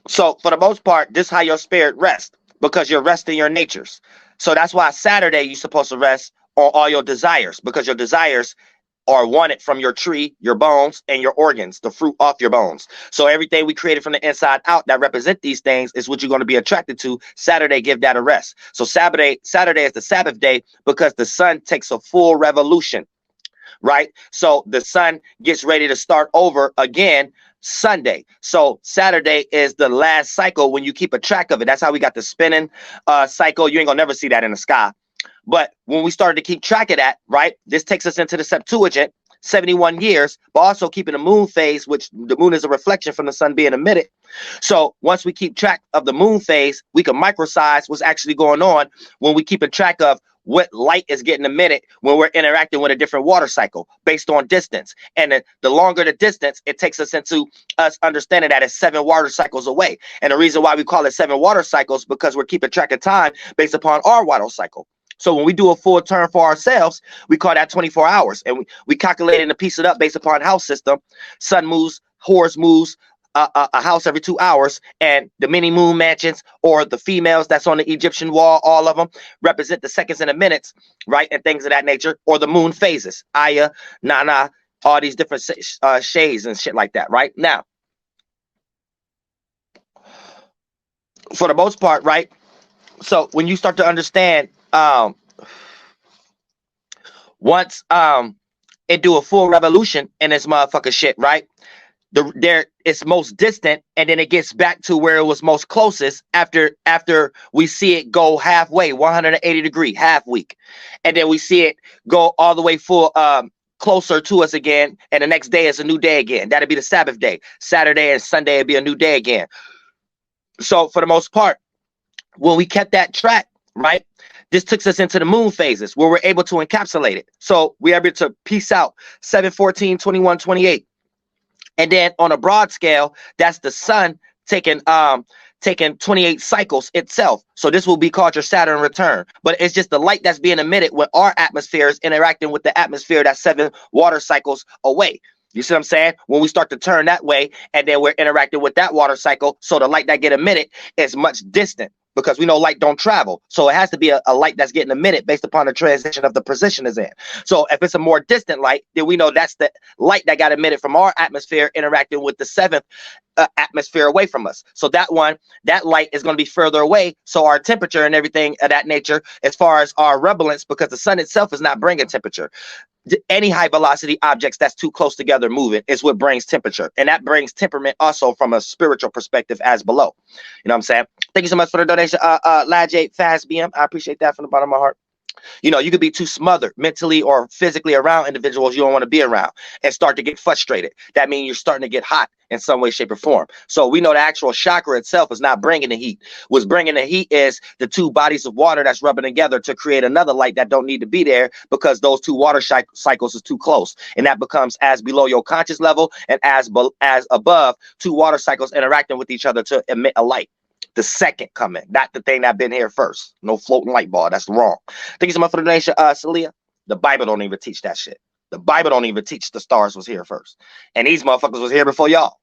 So for the most part, this is how your spirit rests because you're resting your natures. So that's why Saturday you're supposed to rest on all your desires because your desires are wanted from your tree, your bones, and your organs, the fruit off your bones. So everything we created from the inside out that represent these things is what you're going to be attracted to. Saturday, give that a rest. So Saturday is the Sabbath day because the sun takes a full revolution, right? So the sun gets ready to start over again Sunday. So Saturday is the last cycle when you keep a track of it. That's how we got the spinning cycle. You ain't gonna never see that in the sky. But when we started to keep track of that, right, this takes us into the Septuagint, 71 years, but also keeping the moon phase, which the moon is a reflection from the sun being emitted. So once we keep track of the moon phase, we can microsize what's actually going on when we keep a track of what light is getting emitted when we're interacting with a different water cycle based on distance. And the longer the distance, it takes us into us understanding that it's 7 water cycles away. And the reason why we call it 7 water cycles because we're keeping track of time based upon our water cycle. So when we do a full turn for ourselves, we call that 24 hours. And we calculate it and piece it up based upon house system. Sun moves, Horus moves a house every 2 hours. And the mini moon mansions or the females that's on the Egyptian wall, all of them represent the seconds and the minutes, right? And things of that nature. Or the moon phases, Aya, Nana, all these different shades and shit like that, right? Now, for the most part, right? So when you start to understand once it do a full revolution in this motherfucker shit, right? There it's most distant, and then it gets back to where it was most closest after we see it go halfway, 180 degree, half week, and then we see it go all the way full closer to us again, and the next day is a new day again. That'd be the Sabbath day. Saturday and Sunday would be a new day again. So for the most part, when we kept that track, right, this took us into the moon phases where we're able to encapsulate it. So we're able to piece out 7, 14, 21, 28. And then on a broad scale, that's the sun taking 28 cycles itself. So this will be called your Saturn return. But it's just the light that's being emitted when our atmosphere is interacting with the atmosphere that's 7 water cycles away. You see what I'm saying? When we start to turn that way and then we're interacting with that water cycle, so the light that get emitted is much distant. Because we know light don't travel. So it has to be a light that's getting emitted based upon the transition of the position is in. So if it's a more distant light, then we know that's the light that got emitted from our atmosphere interacting with the 7th atmosphere away from us. So that light is going to be further away. So our temperature and everything of that nature, as far as our relevance, because the sun itself is not bringing temperature. Any high velocity objects that's too close together moving is what brings temperature, and that brings temperament also from a spiritual perspective as below. You know what I'm saying? Thank you so much for the donation, Lajay Fast BM. I appreciate that from the bottom of my heart. You know, you could be too smothered mentally or physically around individuals you don't want to be around and start to get frustrated. That means you're starting to get hot in some way, shape, or form. So we know the actual chakra itself is not bringing the heat. What's bringing the heat is the 2 bodies of water that's rubbing together to create another light that don't need to be there because those 2 water cycles is too close. And that becomes as below your conscious level and as above 2 water cycles interacting with each other to emit a light. The second coming, not the thing that been here first. No floating light ball. That's wrong. Thank you so much for the donation, Celia. The Bible don't even teach that shit. The Bible don't even teach the stars was here first. And these motherfuckers was here before y'all.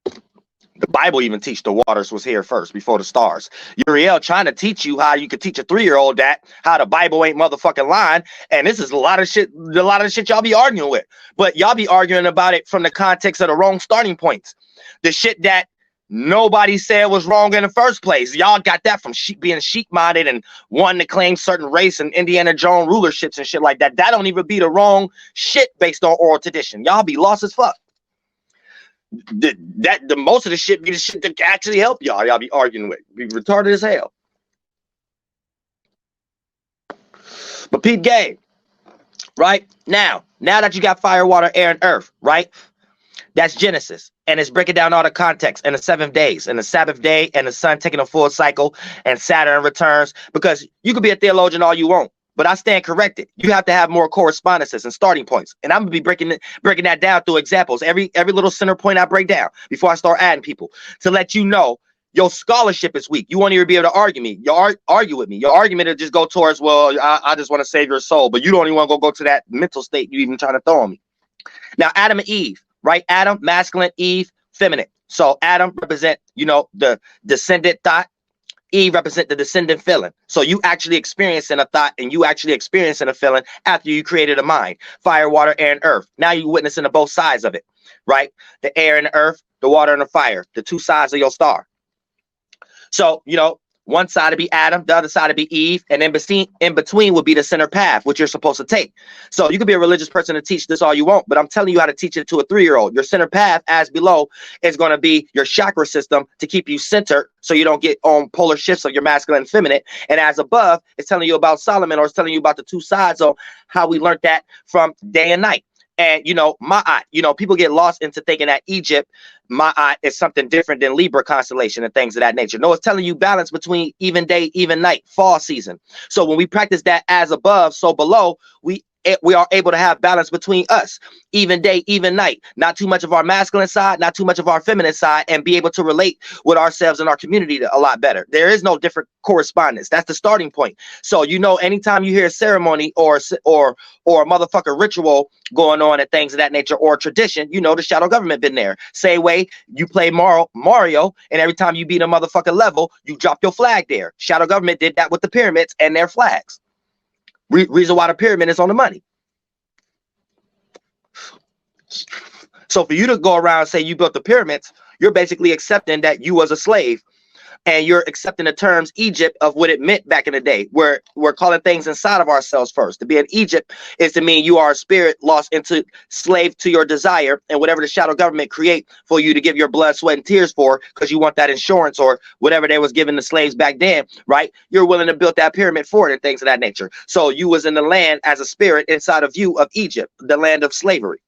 The Bible even teach the waters was here first before the stars. Uriel trying to teach you how you could teach a 3-year-old that how the Bible ain't motherfucking lying. And this is a lot of shit y'all be arguing with. But y'all be arguing about it from the context of the wrong starting points. The shit that nobody said was wrong in the first place. Y'all got that from being sheep-minded and wanting to claim certain race and Indiana Jones rulerships and shit like that. That don't even be the wrong shit based on oral tradition. Y'all be lost as fuck. The most of the shit be the shit that actually help y'all. Y'all be arguing with. Be retarded as hell. But peep game, right? Now that you got fire, water, air, and earth, right? That's Genesis. And it's breaking down all the context and the 7 days and the Sabbath day and the sun taking a full cycle and Saturn returns, because you could be a theologian all you want, but I stand corrected. You have to have more correspondences and starting points. And I'm gonna be breaking that down through examples. Every little center point I break down before I start adding people to let you know your scholarship is weak. You won't even be able to argue me. You argue with me. Your argument will just go towards, well, I just want to save your soul, but you don't even want to go to that mental state you even trying to throw on me. Now, Adam and Eve. Right? Adam, masculine, Eve, feminine. So Adam represent, you know, the descendant thought. Eve represent the descendant feeling. So you actually experiencing a thought and you actually experiencing a feeling after you created a mind. Fire, water, air, and earth. Now you witnessing the both sides of it, right? The air and the earth, the water and the fire, the two sides of your star. So, you know, one side would be Adam, the other side would be Eve, and in between would be the center path, which you're supposed to take. So you could be a religious person and teach this all you want, but I'm telling you how to teach it to a 3-year-old. Your center path, as below, is going to be your chakra system to keep you centered so you don't get on polar shifts of your masculine and feminine. And as above, it's telling you about Solomon, or it's telling you about the two sides of how we learned that from day and night. And, you know, Ma'at, you know, people get lost into thinking that Egypt, Ma'at, is something different than Libra constellation and things of that nature. No, it's telling you balance between even day, even night, fall season. So when we practice that as above, so below, we are able to have balance between us, even day, even night, not too much of our masculine side, not too much of our feminine side, and be able to relate with ourselves and our community a lot better. There is no different correspondence. That's the starting point. So, you know, anytime you hear a ceremony or a motherfucker ritual going on and things of that nature, or tradition, you know, the shadow government been there. Same way you play Mario, and every time you beat a motherfucker level, you drop your flag there. Shadow government did that with the pyramids and their flags. Reason why the pyramid is on the money. So for you to go around and say you built the pyramids, you're basically accepting that you was a slave, and you're accepting the terms Egypt of what it meant back in the day. We're calling things inside of ourselves first. To be in Egypt is to mean you are a spirit lost into slave to your desire and whatever the shadow government create for you to give your blood, sweat, and tears for, because you want that insurance or whatever they was giving the slaves back then, right? You're willing to build that pyramid for it and things of that nature. So you was in the land as a spirit inside of you of Egypt, the land of slavery.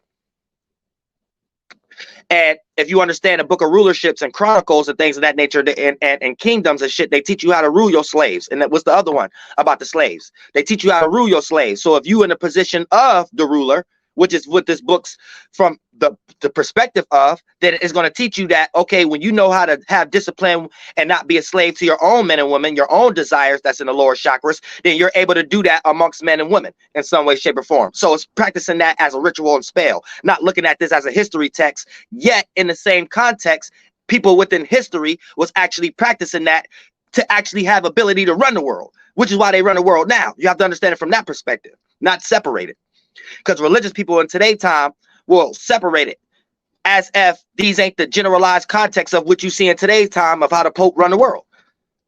And if you understand the book of rulerships and chronicles and things of that nature, and kingdoms and shit, they teach you how to rule your slaves. And that was the other one about the slaves. They teach you how to rule your slaves. So if you in the position of the ruler, which is what this book's from the perspective of, then it's going to teach you that, okay, when you know how to have discipline and not be a slave to your own men and women, your own desires that's in the lower chakras, then you're able to do that amongst men and women in some way, shape, or form. So it's practicing that as a ritual and spell, not looking at this as a history text, yet in the same context, people within history was actually practicing that to actually have ability to run the world, which is why they run the world now. You have to understand it from that perspective, not separate it. Because religious people in today's time will separate it as if these ain't the generalized context of what you see in today's time of how the Pope run the world.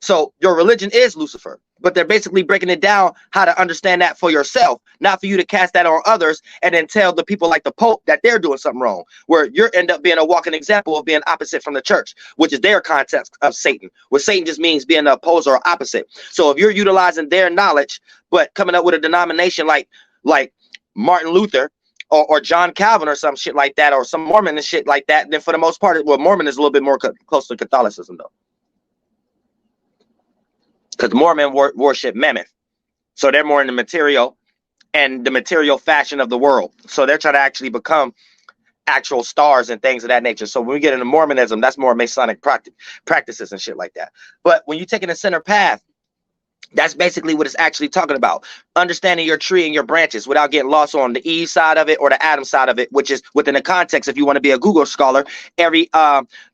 So your religion is Lucifer, but they're basically breaking it down how to understand that for yourself, not for you to cast that on others and then tell the people like the Pope that they're doing something wrong, where you end up being a walking example of being opposite from the church, which is their context of Satan, where Satan just means being the opposer or opposite. So if you're utilizing their knowledge, but coming up with a denomination like Martin Luther or John Calvin or some shit like that, or some Mormon and shit like that, then for the most part, well, Mormon is a little bit more close to Catholicism though, because Mormon worship Mammoth, so they're more in the material and the material fashion of the world. So they're trying to actually become actual stars and things of that nature. So when we get into Mormonism, that's more Masonic practices and shit like that. But when you take in the center path, that's basically what it's actually talking about. Understanding your tree and your branches without getting lost on the Eve side of it or the Adam side of it, which is within the context. If you want to be a Google scholar, every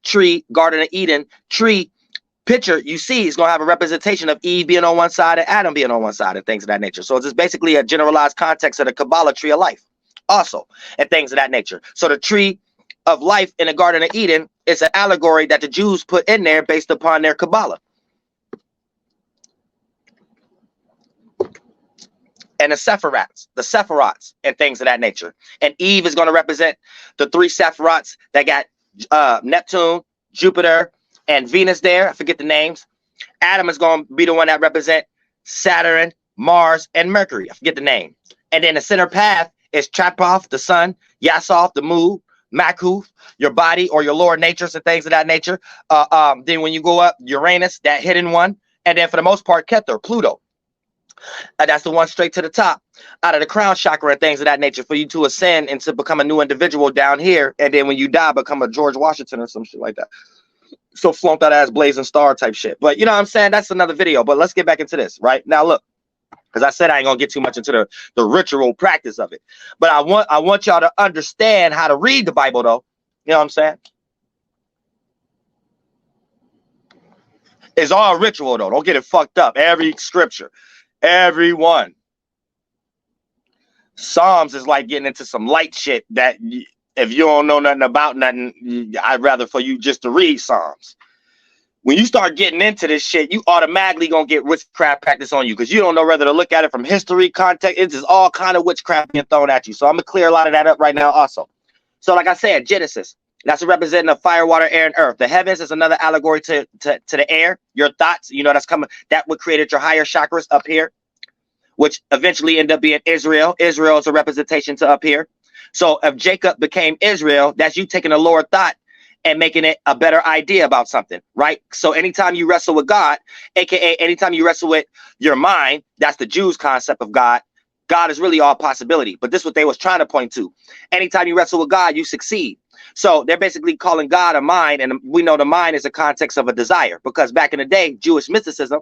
tree, Garden of Eden tree picture you see is going to have a representation of Eve being on one side and Adam being on one side and things of that nature. So it's just basically a generalized context of the Kabbalah tree of life also and things of that nature. So the tree of life in the Garden of Eden is an allegory that the Jews put in there based upon their Kabbalah. And the Sephiroths and things of that nature. And Eve is going to represent the 3 Sephiroths that got Neptune, Jupiter, and Venus there. I forget the names. Adam is going to be the one that represent Saturn, Mars, and Mercury. I forget the name. And then the center path is Trapoth, the sun, Yasoth, the moon, Makuth, your body or your lower natures and things of that nature. Then when you go up, Uranus, that hidden one. And then for the most part, Keter, Pluto. That's the one straight to the top out of the crown chakra and things of that nature for you to ascend and to become a new individual down here. And then when you die, become a George Washington or some shit like that. So flaunt that ass blazing star type shit. But you know what I'm saying? That's another video. But let's get back into this right now. Look, because I said I ain't gonna get too much into the ritual practice of it. But I want y'all to understand how to read the Bible though. You know what I'm saying? It's all ritual though. Don't get it fucked up. Every scripture, everyone. Psalms is like getting into some light shit that if you don't know nothing about nothing, I'd rather for you just to read Psalms. When you start getting into this shit, you automatically gonna get witchcraft practice on you because you don't know whether to look at it from history, context. It's just all kind of witchcraft being thrown at you. So I'm gonna clear a lot of that up right now also. So like I said, Genesis, that's a representing of fire, water, air, and earth. The heavens is another allegory to the air, your thoughts, you know, that's coming, that what created your higher chakras up here, which eventually end up being Israel. Israel is a representation to up here. So if Jacob became Israel, that's you taking a lower thought and making it a better idea about something, right? So anytime you wrestle with God, aka anytime you wrestle with your mind, that's the Jews' concept of God. God is really all possibility, but this is what they was trying to point to. Anytime you wrestle with God, you succeed. So they're basically calling God a mind, and we know the mind is a context of a desire, because back in the day, Jewish mysticism,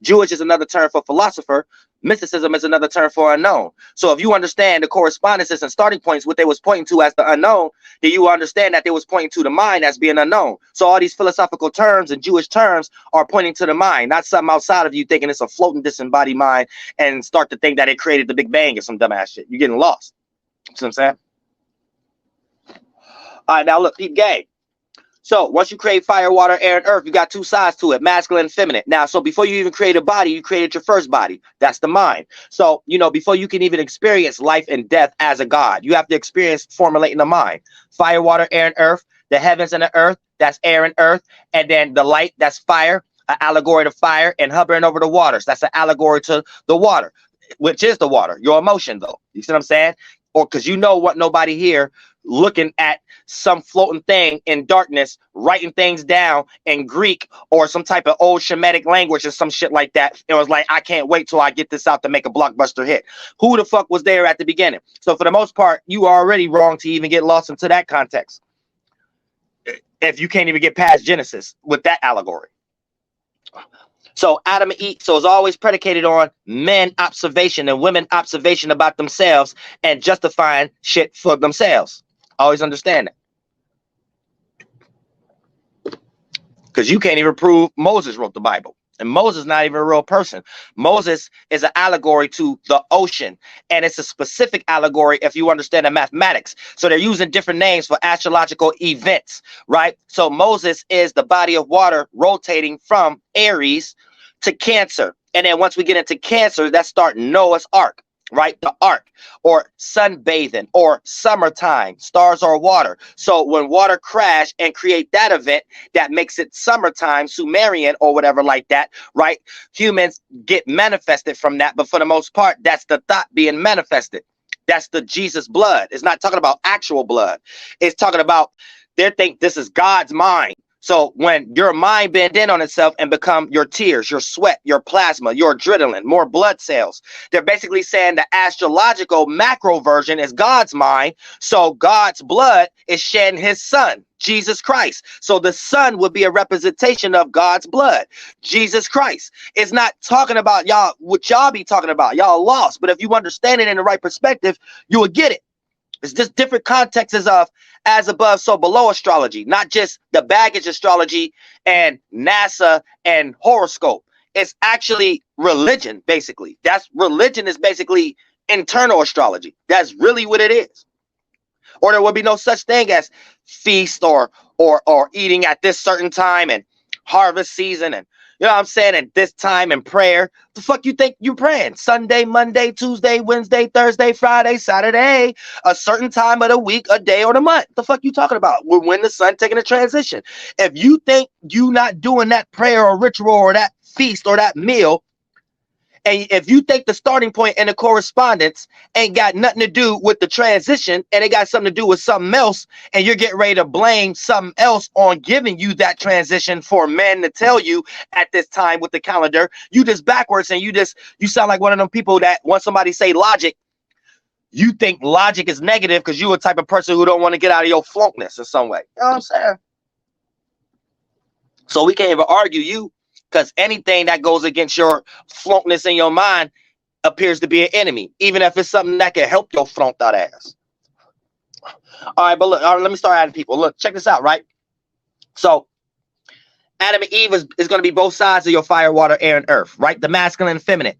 Jewish is another term for philosopher. Mysticism is another term for unknown. So if you understand the correspondences and starting points, what they was pointing to as the unknown, then you understand that they was pointing to the mind as being unknown. So all these philosophical terms and Jewish terms are pointing to the mind, not something outside of you thinking it's a floating disembodied mind and start to think that it created the Big Bang or some dumbass shit. You're getting lost. You see what I'm saying? All right, now look, deep game. So once you create fire, water, air, and earth, you got two sides to it, masculine and feminine. Now, so before you even create a body, you created your first body. That's the mind. So, you know, before you can even experience life and death as a god, you have to experience formulating the mind. Fire, water, air, and earth, the heavens and the earth, that's air and earth. And then the light, that's fire, an allegory to fire, and hovering over the waters. That's an allegory to the water, which is the water, your emotion, though. You see what I'm saying? Or because you know what, nobody here looking at some floating thing in darkness, writing things down in Greek or some type of old Shemitic language or some shit like that. It was like, I can't wait till I get this out to make a blockbuster hit. Who the fuck was there at the beginning? So for the most part, you are already wrong to even get lost into that context. If you can't even get past Genesis with that allegory. So Adam and Eve, so it's always predicated on men observation and women observation about themselves and justifying shit for themselves. Always understand that. Because you can't even prove Moses wrote the Bible. And Moses is not even a real person. Moses is an allegory to the ocean. And it's a specific allegory if you understand the mathematics. So they're using different names for astrological events, right? So Moses is the body of water rotating from Aries to Cancer. And then once we get into Cancer, that's starting Noah's Ark, right? The Ark, or sunbathing, or summertime, stars or water. So when water crash and create that event that makes it summertime, Sumerian or whatever like that, right? Humans get manifested from that, but for the most part, that's the thought being manifested. That's the Jesus blood. It's not talking about actual blood. It's talking about they think this is God's mind. So when your mind bend in on itself and become your tears, your sweat, your plasma, your adrenaline, more blood cells, they're basically saying the astrological macro version is God's mind. So God's blood is shedding his son, Jesus Christ. So the son would be a representation of God's blood, Jesus Christ. It's not talking about y'all, what y'all be talking about. Y'all lost. But if you understand it in the right perspective, you will get it. It's just different contexts of as above, so below astrology, not just the baggage astrology and NASA and horoscope. It's actually religion, basically. That's religion is basically internal astrology. That's really what it is. Or there would be no such thing as feast or eating at this certain time and harvest season and you know what I'm saying? And this time in prayer, the fuck you think you praying? Sunday, Monday, Tuesday, Wednesday, Thursday, Friday, Saturday, a certain time of the week, a day, or the month. The fuck you talking about? When the sun taking a transition. If you think you not doing that prayer or ritual or that feast or that meal, and if you think the starting point and the correspondence ain't got nothing to do with the transition and it got something to do with something else, and you're getting ready to blame something else on giving you that transition for men to tell you at this time with the calendar, you just backwards and you sound like one of them people that when somebody say logic, you think logic is negative because you're a type of person who don't want to get out of your flunkness in some way. You know what I'm saying? So we can't even argue you. Because anything that goes against your flunkness in your mind appears to be an enemy, even if it's something that can help your flunked out ass. All right, but look, all right, let me start adding people. Look, check this out, right? So Adam and Eve is going to be both sides of your fire, water, air, and earth, right? The masculine and feminine.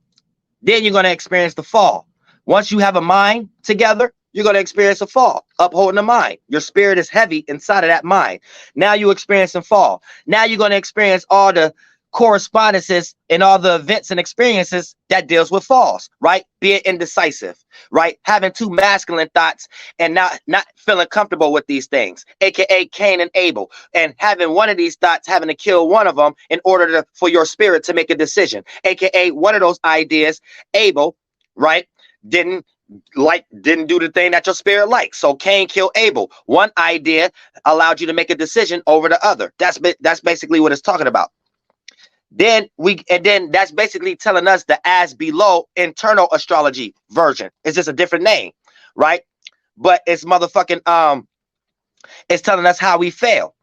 Then you're going to experience the fall. Once you have a mind together, you're going to experience a fall, upholding the mind. Your spirit is heavy inside of that mind. Now you experience a fall. Now you're going to experience all the correspondences and all the events and experiences that deals with falls, right? Being indecisive, right? Having two masculine thoughts and not feeling comfortable with these things, aka Cain and Abel, and having one of these thoughts having to kill one of them in order for your spirit to make a decision, aka one of those ideas, Abel, right? Didn't do the thing that your spirit likes. So Cain killed Abel. One idea allowed you to make a decision over the other. That's basically what it's talking about. Then that's basically telling us the as below internal astrology version. It's just a different name, right? But it's motherfucking it's telling us how we fail.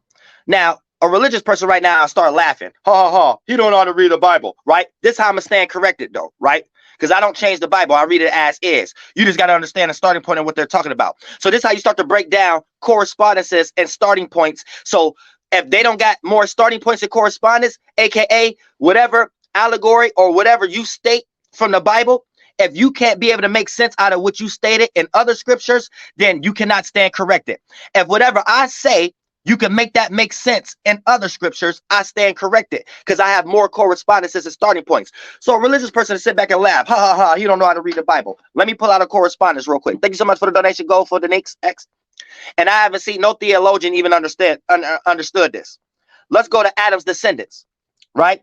Now, a religious person right now, I'll start laughing. Ha ha ha. He don't know how to read the Bible, right? This is how I'm gonna stand corrected though, right? Because I don't change the Bible. I read it as is. You just got to understand the starting point of what they're talking about. So this is how you start to break down correspondences and starting points. So if they don't got more starting points and correspondence, aka whatever allegory or whatever you state from the Bible, if you can't be able to make sense out of what you stated in other scriptures, then you cannot stand corrected. If whatever I say, you can make that make sense in other scriptures, I stand corrected because I have more correspondences and starting points. So a religious person to sit back and laugh, ha ha ha, he don't know how to read the Bible. Let me pull out a correspondence real quick. Thank you so much for the donation. Go for the next X. And I haven't seen no theologian even understood this. Let's go to Adam's descendants, right?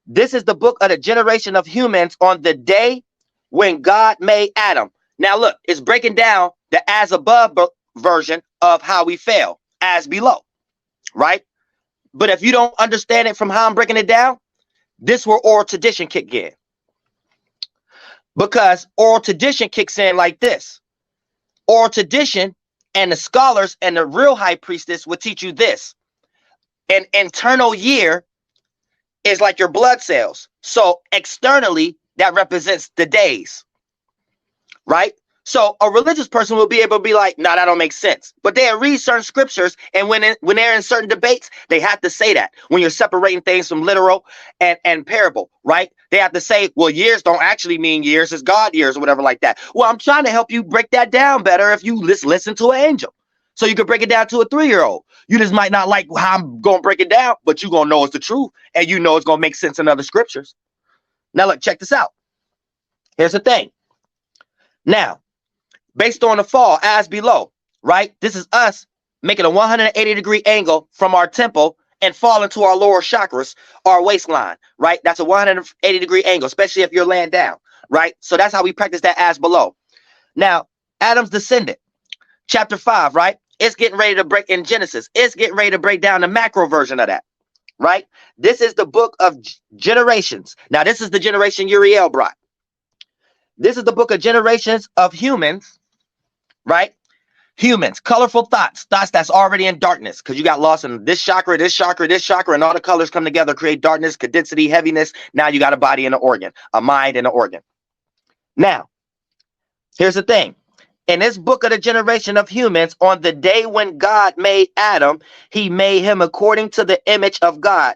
This is the book of the generation of humans on the day when God made Adam. Now look, it's breaking down the as above version of how we fail. As below, right? But if you don't understand it from how I'm breaking it down, this where oral tradition kick in. Because oral tradition kicks in like this. Oral tradition and the scholars and the real high priestess will teach you this. An internal year is like your blood cells. So externally, that represents the days, right? So a religious person will be able to be like, nah, that don't make sense. But they read certain scriptures, and when they're in certain debates, they have to say that. When you're separating things from literal and parable, right? They have to say, well, years don't actually mean years, it's God years or whatever like that. Well, I'm trying to help you break that down better if you listen to an angel. So you can break it down to a 3-year-old. You just might not like how I'm going to break it down, but you're going to know it's the truth, and you know it's going to make sense in other scriptures. Now, look, check this out. Here's the thing. Now, based on the fall as below, right? This is us making a 180-degree angle from our temple and fall into our lower chakras, our waistline, right? That's a 180-degree angle, especially if you're laying down, right? So that's how we practice that as below. Now, Adam's descendant, chapter 5, right? It's getting ready to break in Genesis. It's getting ready to break down the macro version of that, right? This is the book of generations. Now, this is the generation Uriel brought. This is the book of generations of humans, right? Humans, colorful thoughts that's already in darkness because you got lost in this chakra, this chakra, this chakra, and all the colors come together, create darkness, condensity, heaviness. Now you got a body and an organ, a mind and an organ. Now, here's the thing. In this book of the generation of humans, on the day when God made Adam, he made him according to the image of God.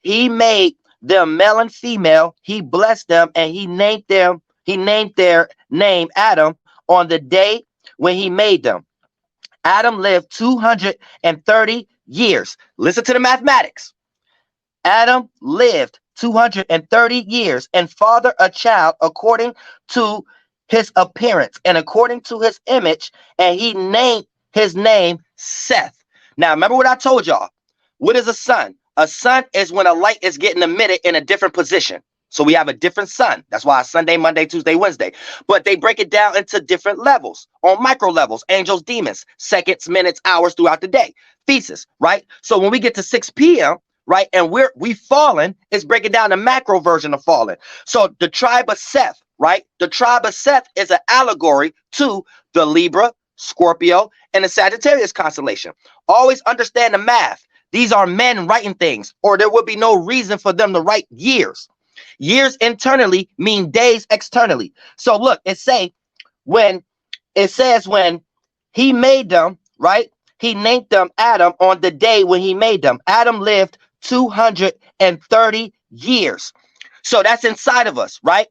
He made them male and female. He blessed them and he named their name Adam on the day when he made them. Adam lived 230 years. Listen to the mathematics. Adam lived 230 years and fathered a child according to his appearance and according to his image, and he named his name Seth. Now, remember what I told y'all. What is a sun? A sun is when a light is getting emitted in a different position. So we have a different sun. That's why Sunday, Monday, Tuesday, Wednesday. But they break it down into different levels, on micro levels, angels, demons, seconds, minutes, hours throughout the day, phases, right? So when we get to 6 p.m., right, and we fallen, it's breaking down the macro version of fallen. So the tribe of Seth, right? The tribe of Seth is an allegory to the Libra, Scorpio, and the Sagittarius constellation. Always understand the math. These are men writing things, or there would be no reason for them to write years. Years internally mean days externally. So look, it says when he made them, right? He named them Adam on the day when he made them. Adam lived 230 years. So that's inside of us, right?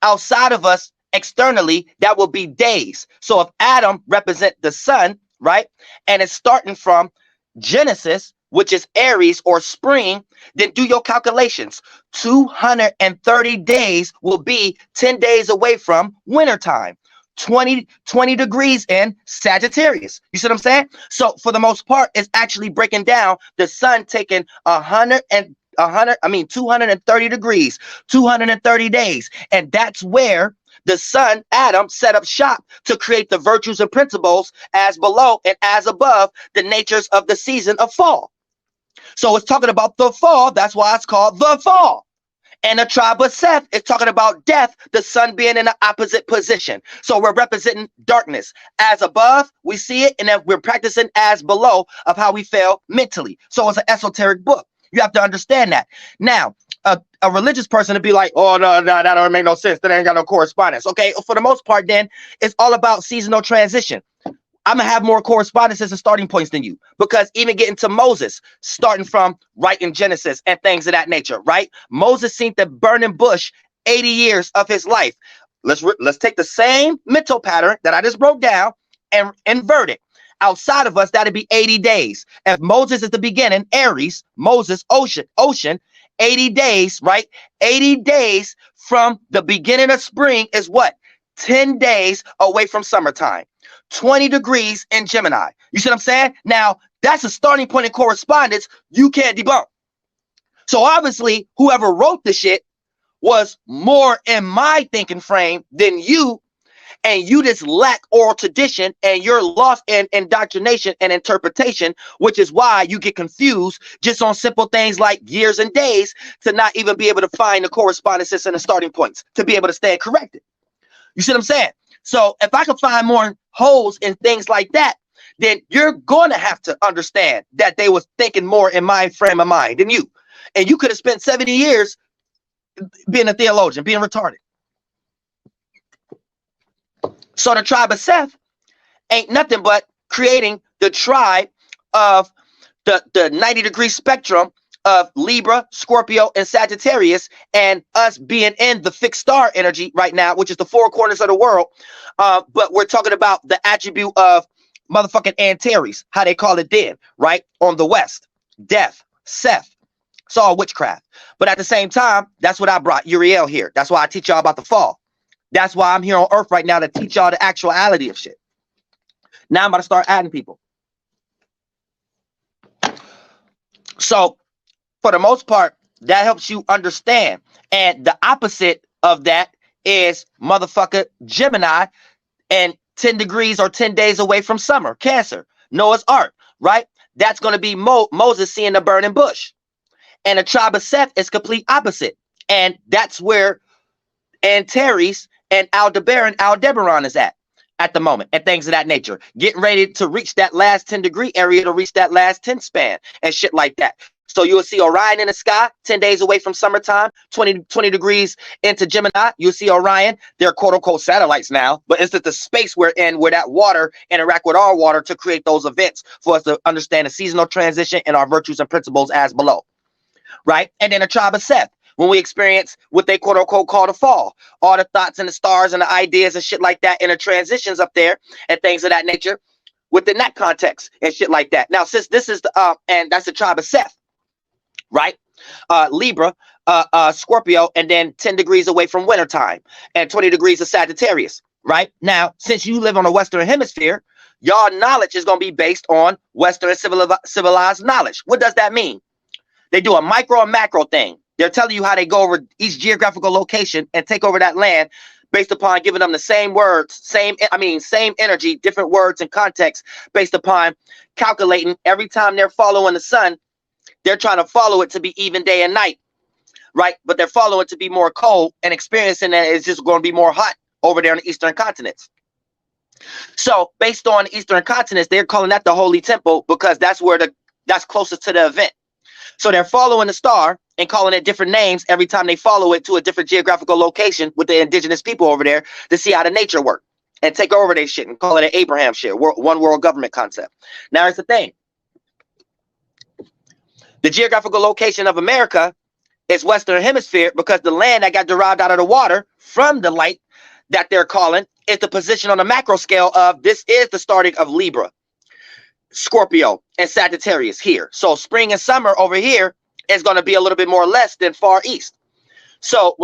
Outside of us, externally, that will be days. So if Adam represent the sun, right, and it's starting from Genesis, which is Aries or spring, then do your calculations. 230 days will be 10 days away from wintertime. 20 degrees in Sagittarius. You see what I'm saying? So for the most part, it's actually breaking down the sun taking 230 degrees, 230 days. And that's where the sun, Adam, set up shop to create the virtues and principles as below and as above the natures of the season of fall. So it's talking about the fall. That's why it's called the fall. And the tribe of Seth is talking about death, the sun being in the opposite position. So we're representing darkness. As above, we see it, and then we're practicing as below of how we feel mentally. So it's an esoteric book. You have to understand that. Now, a religious person to be like, oh, no, that don't make no sense. That ain't got no correspondence. Okay, for the most part, then, it's all about seasonal transition. I'm going to have more correspondences and starting points than you, because even getting to Moses, starting from right in Genesis and things of that nature, right? Moses seen the burning bush 80 years of his life. Let's take the same mental pattern that I just broke down and invert it. Outside of us, that'd be 80 days. If Moses is the beginning, Aries, Moses, ocean, 80 days, right? 80 days from the beginning of spring is what? 10 days away from summertime. 20 degrees in Gemini. You see what I'm saying? Now, that's a starting point in correspondence you can't debunk. So obviously, whoever wrote the shit was more in my thinking frame than you, and you just lack oral tradition, and you're lost in indoctrination and interpretation, which is why you get confused just on simple things like years and days to not even be able to find the correspondences and the starting points to be able to stand corrected. You see what I'm saying? So if I can find more holes in things like that, then you're going to have to understand that they was thinking more in my frame of mind than you. And you could have spent 70 years being a theologian, being retarded. So the tribe of Seth ain't nothing but creating the tribe of the 90-degree spectrum of Libra, Scorpio, and Sagittarius, and us being in the fixed star energy right now, which is the four corners of the world. But we're talking about the attribute of motherfucking Antares, how they call it then, right? On the west, death, Seth. It's all witchcraft. But at the same time, that's what I brought Uriel here. That's why I teach y'all about the fall. That's why I'm here on Earth right now, to teach y'all the actuality of shit. Now I'm about to start adding people. So for the most part, that helps you understand. And the opposite of that is motherfucker Gemini and 10 degrees or 10 days away from summer, Cancer, Noah's Ark, right? That's going to be Moses seeing the burning bush. And the tribe of Seth is complete opposite. And that's where Antares and Aldebaran is at the moment, and things of that nature. Getting ready to reach that last 10-degree area to reach that last 10 span and shit like that. So you'll see Orion in the sky 10 days away from summertime, 20 degrees into Gemini. You'll see Orion. They're quote unquote satellites now, but it's the space we're in where that water interact with our water to create those events for us to understand the seasonal transition and our virtues and principles as below. Right? And then the tribe of Seth, when we experience what they quote unquote call the fall, all the thoughts and the stars and the ideas and shit like that, and the transitions up there and things of that nature within that context and shit like that. Now, since this is the and that's the tribe of Seth, right? Libra, Scorpio, and then 10 degrees away from wintertime and 20 degrees of Sagittarius, right? Now, since you live on the Western Hemisphere, y'all knowledge is going to be based on Western civilized knowledge. What does that mean? They do a micro and macro thing. They're telling you how they go over each geographical location and take over that land based upon giving them the same words, same energy, different words and context based upon calculating every time they're following the sun. They're trying to follow it to be even day and night, right? But they're following it to be more cold, and experiencing that it's just going to be more hot over there on the Eastern continents. So based on the Eastern continents, they're calling that the Holy Temple because that's closest to the event. So they're following the star and calling it different names every time they follow it to a different geographical location with the indigenous people over there to see how the nature work and take over their shit and call it an Abraham shit, one world government concept. Now, it's the thing. The geographical location of America is Western Hemisphere because the land that got derived out of the water from the light that they're calling is the position on the macro scale of this is the starting of Libra, Scorpio, and Sagittarius here. So spring and summer over here is going to be a little bit more less than Far East. So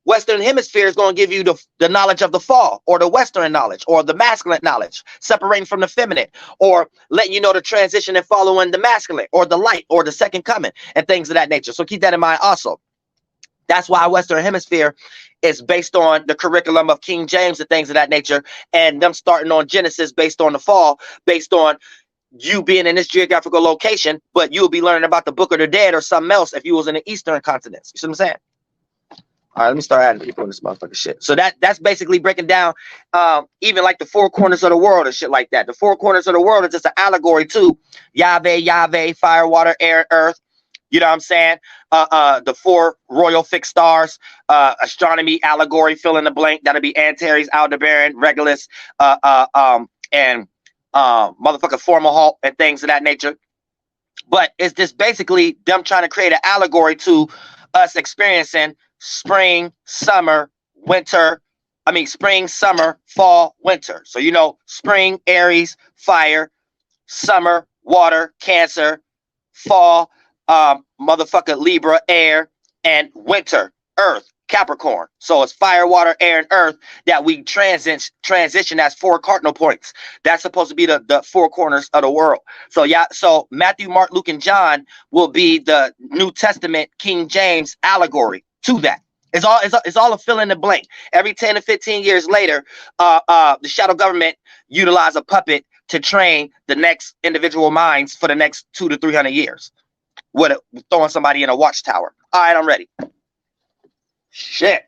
Western Hemisphere is going to give you the knowledge of the fall, or the Western knowledge, or the masculine knowledge, separating from the feminine, or letting you know the transition and following the masculine, or the light, or the second coming, and things of that nature. So keep that in mind also. That's why Western Hemisphere is based on the curriculum of King James and things of that nature, and them starting on Genesis based on the fall, based on you being in this geographical location, but you'll be learning about the Book of the Dead or something else if you was in the Eastern continents. You see what I'm saying? All right, let me start adding people in this motherfucking shit. So that's basically breaking down even like the four corners of the world and shit like that. The four corners of the world is just an allegory to Yahweh, fire, water, air, and earth. You know what I'm saying? The four royal fixed stars, astronomy, allegory, fill in the blank. That'll be Antares, Aldebaran, Regulus, and motherfucking Fomalhaut and things of that nature. But it's just basically them trying to create an allegory to us experiencing spring, summer, winter. Spring, summer, fall, winter. So, you know, spring, Aries, fire, summer, water, Cancer, fall, motherfucker Libra, air, and winter, earth, Capricorn. So it's fire, water, air, and earth that we transition as four cardinal points. That's supposed to be the four corners of the world. So yeah, so Matthew, Mark, Luke, and John will be the New Testament King James allegory to that. It's all a fill in the blank. Every 10 to 15 years later, the shadow government utilize a puppet to train the next individual minds for the next 200 to 300 years. With throwing somebody in a watchtower. All right, I'm ready. Shit.